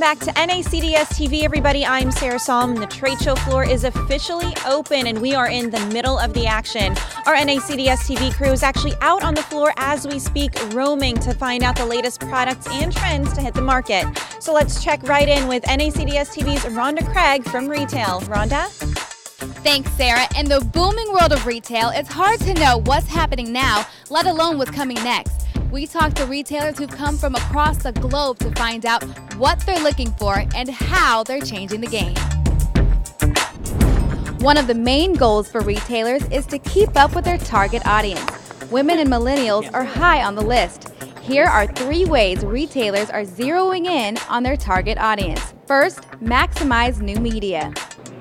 back to NACDS-TV, everybody. I'm Sarah Salm. The trade show floor is officially open, and we are in the middle of the action. Our NACDS-TV crew is actually out on the floor as we speak, roaming to find out the latest products and trends to hit the market. So let's check right in with NACDS-TV's Rhonda Craig from Retail. Rhonda? Thanks, Sarah. In the booming world of retail, it's hard to know what's happening now, let alone what's coming next. We talked to retailers who've come from across the globe to find out what they're looking for and how they're changing the game. One of the main goals for retailers is to keep up with their target audience. Women and millennials are high on the list. Here are 3 ways retailers are zeroing in on their target audience. First, maximize new media.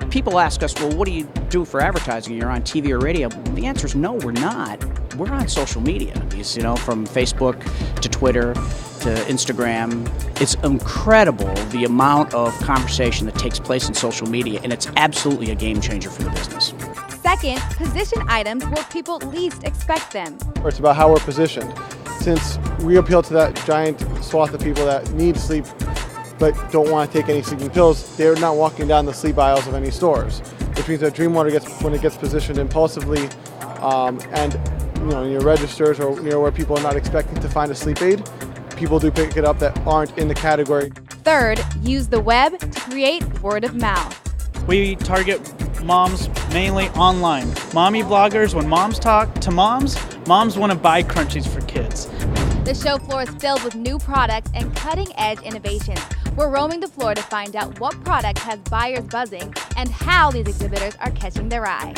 People ask us, well, what do you do for advertising? You're on TV or radio? The answer is no, we're not. We're on social media, from Facebook to Twitter to Instagram. It's incredible the amount of conversation that takes place in social media, and it's absolutely a game changer for the business. Second, position items where people least expect them. It's about how we're positioned. Since we appeal to that giant swath of people that need sleep but don't want to take any sleeping pills, they're not walking down the sleep aisles of any stores, which means that Dream Water when it gets positioned impulsively and in your registers or where people are not expecting to find a sleep aid, people do pick it up that aren't in the category. Third, use the web to create word of mouth. We target moms mainly online. Mommy bloggers, when moms talk to moms want to buy crunchies for kids. The show floor is filled with new products and cutting-edge innovations. We're roaming the floor to find out what product has buyers buzzing and how these exhibitors are catching their eye.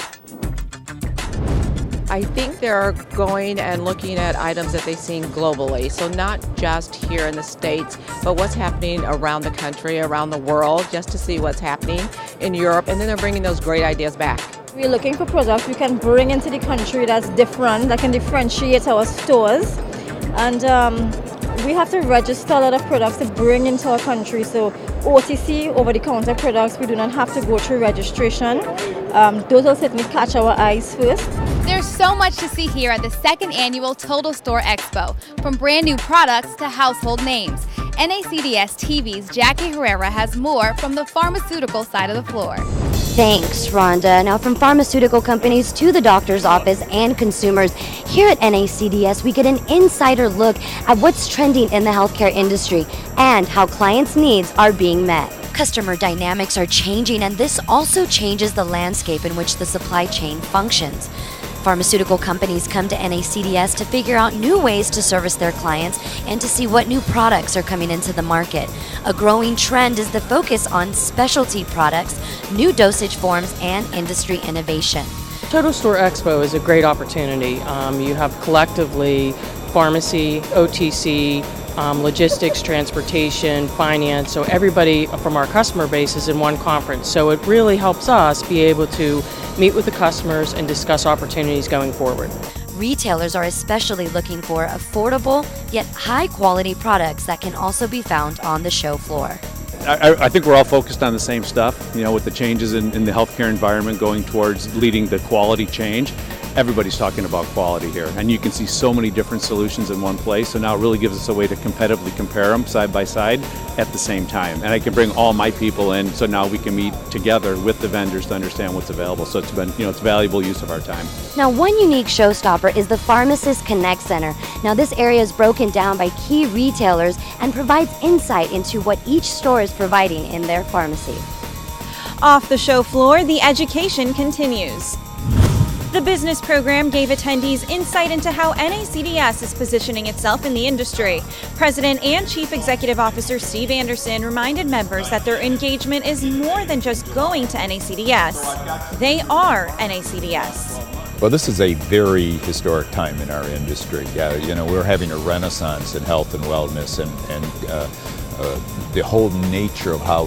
I think they're going and looking at items that they've seen globally. So not just here in the States, but what's happening around the country, around the world, just to see what's happening in Europe. And then they're bringing those great ideas back. We're looking for products we can bring into the country that's different, that can differentiate our stores. And we have to register a lot of products to bring into our country. So OTC, over-the-counter products, we do not have to go through registration. Those will certainly catch our eyes first. There's so much to see here at the 2nd annual Total Store Expo, from brand new products to household names. NACDS-TV's Jackie Herrera has more from the pharmaceutical side of the floor. Thanks, Rhonda. Now, from pharmaceutical companies to the doctor's office and consumers, here at NACDS, we get an insider look at what's trending in the healthcare industry and how clients' needs are being met. Customer dynamics are changing, and this also changes the landscape in which the supply chain functions. Pharmaceutical companies come to NACDS to figure out new ways to service their clients and to see what new products are coming into the market. A growing trend is the focus on specialty products, new dosage forms, and industry innovation. Total Store Expo is a great opportunity. You have collectively pharmacy, OTC, logistics, transportation, finance, so everybody from our customer base is in one conference. So it really helps us be able to meet with the customers and discuss opportunities going forward. Retailers are especially looking for affordable yet high-quality products that can also be found on the show floor. I think we're all focused on the same stuff, with the changes in the healthcare environment going towards leading the quality change. Everybody's talking about quality here, and you can see so many different solutions in one place, so now it really gives us a way to competitively compare them side by side at the same time. And I can bring all my people in, so now we can meet together with the vendors to understand what's available. So it's been, it's valuable use of our time. Now, one unique showstopper is the Pharmacist Connect Center. Now, this area is broken down by key retailers and provides insight into what each store is providing in their pharmacy. Off the show floor, the education continues. The business program gave attendees insight into how NACDS is positioning itself in the industry. President and Chief Executive Officer Steve Anderson reminded members that their engagement is more than just going to NACDS. They are NACDS. Well, this is a very historic time in our industry. We're having a renaissance in health and wellness and the whole nature of how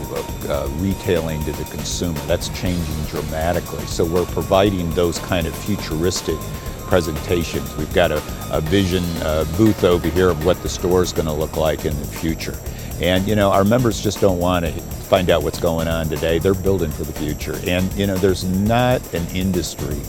retailing to the consumer, that's changing dramatically. So we're providing those kind of futuristic presentations. We've got a vision booth over here of what the store is going to look like in the future. And our members just don't want to find out what's going on today. They're building for the future. And there's not an industry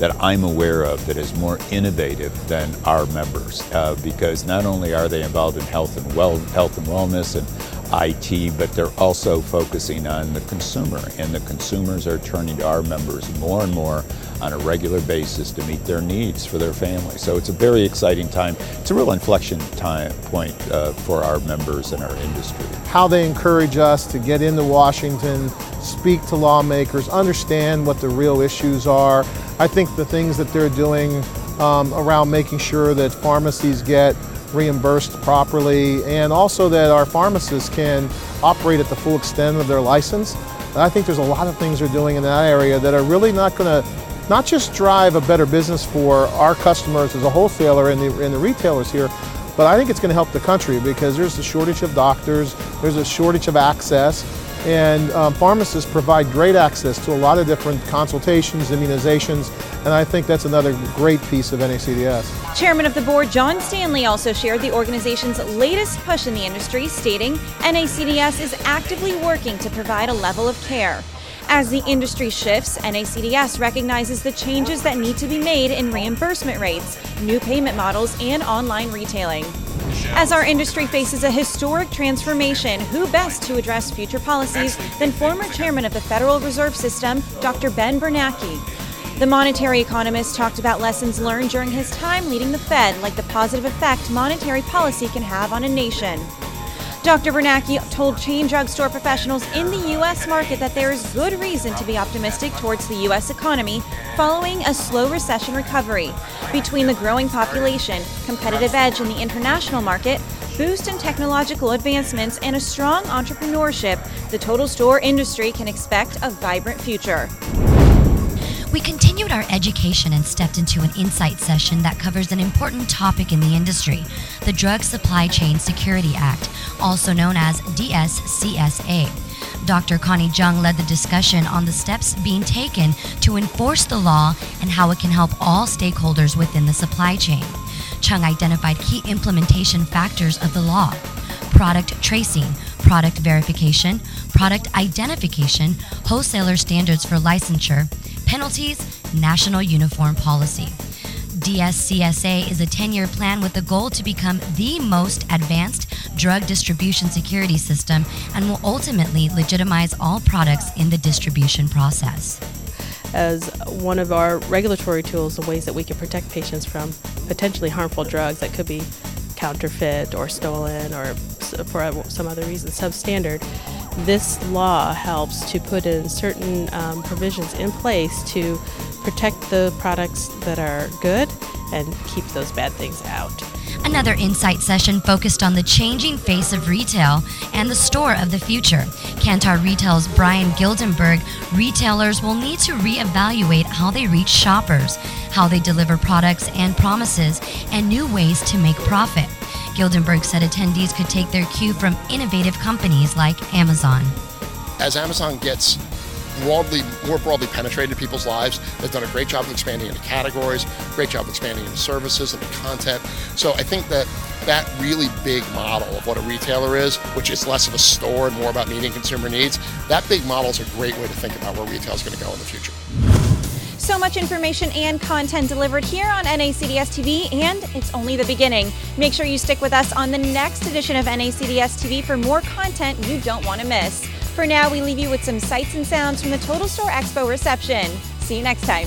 that I'm aware of that is more innovative than our members, because not only are they involved in health and wellness and IT, but they're also focusing on the consumer, and the consumers are turning to our members more and more on a regular basis to meet their needs for their family. So it's a very exciting time. It's a real inflection point for our members and our industry. How they encourage us to get into Washington, speak to lawmakers, understand what the real issues are. I think the things that they're doing around making sure that pharmacies get reimbursed properly, and also that our pharmacists can operate at the full extent of their license. And I think there's a lot of things they're doing in that area that are really not going to not just drive a better business for our customers as a wholesaler and the retailers here, but I think it's going to help the country, because there's a shortage of doctors, there's a shortage of access, and pharmacists provide great access to a lot of different consultations, immunizations, and I think that's another great piece of NACDS. Chairman of the board John Stanley also shared the organization's latest push in the industry, stating NACDS is actively working to provide a level of care. As the industry shifts, NACDS recognizes the changes that need to be made in reimbursement rates, new payment models, and online retailing. As our industry faces a historic transformation, who best to address future policies than former chairman of the Federal Reserve System, Dr. Bernanke. The monetary economist talked about lessons learned during his time leading the Fed, like the positive effect monetary policy can have on a nation. Dr. Bernanke told chain drugstore professionals in the U.S. market that there is good reason to be optimistic towards the U.S. economy following a slow recession recovery. Between the growing population, competitive edge in the international market, boost in technological advancements, and a strong entrepreneurship, the total store industry can expect a vibrant future. We continued our education and stepped into an insight session that covers an important topic in the industry, the Drug Supply Chain Security Act, also known as DSCSA. Dr. Connie Jung led the discussion on the steps being taken to enforce the law and how it can help all stakeholders within the supply chain. Chung identified key implementation factors of the law: product tracing, product verification, product identification, wholesaler standards for licensure, penalties, national uniform policy. DSCSA is a 10-year plan with the goal to become the most advanced drug distribution security system and will ultimately legitimize all products in the distribution process. As one of our regulatory tools, the ways that we can protect patients from potentially harmful drugs that could be counterfeit or stolen or for some other reason substandard, this law helps to put in certain provisions in place to protect the products that are good and keep those bad things out. Another insight session focused on the changing face of retail and the store of the future. Kantar Retail's Brian Gildenberg, retailers will need to reevaluate how they reach shoppers, how they deliver products and promises, and new ways to make profit. Gildenberg said attendees could take their cue from innovative companies like Amazon. As Amazon gets more broadly penetrated people's lives, they've done a great job of expanding into categories, great job of expanding into services and content. So I think that really big model of what a retailer is, which is less of a store and more about meeting consumer needs, that big model is a great way to think about where retail is going to go in the future. So much information and content delivered here on NACDS-TV, and it's only the beginning. Make sure you stick with us on the next edition of NACDS-TV for more content you don't want to miss. For now, we leave you with some sights and sounds from the Total Store Expo reception. See you next time.